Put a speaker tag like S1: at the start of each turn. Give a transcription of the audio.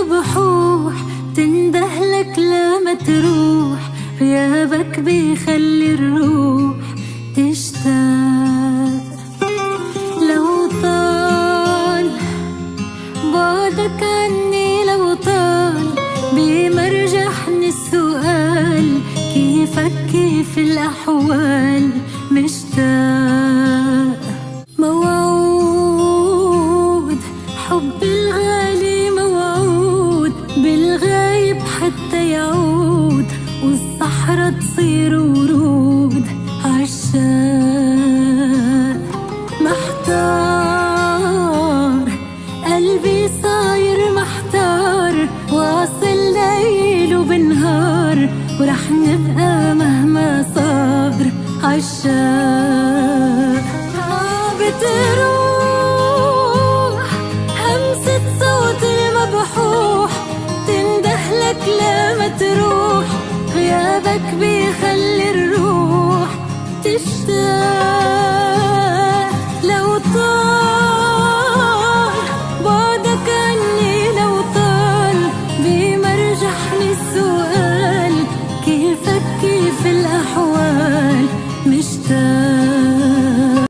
S1: المبحوح تندهلك لما تروح، غيابك بيخلي الروح تشتاق. لو طال بعدك عني، لو طال بمرجحني السؤال، كيفك كيف الأحوال مشتاق. موعود حب الغالي، موعود بالغايب حتى يعود، والصحرا تصير ورود عالشاق. محتار قلبي صاير محتار، واصل ليل وبنهار، ورح نبقى مهما صار عالشاق. بتروح همسة صوت المبحوح تندهلك لما تروح، غيابك بيخلي الروح تشتاق.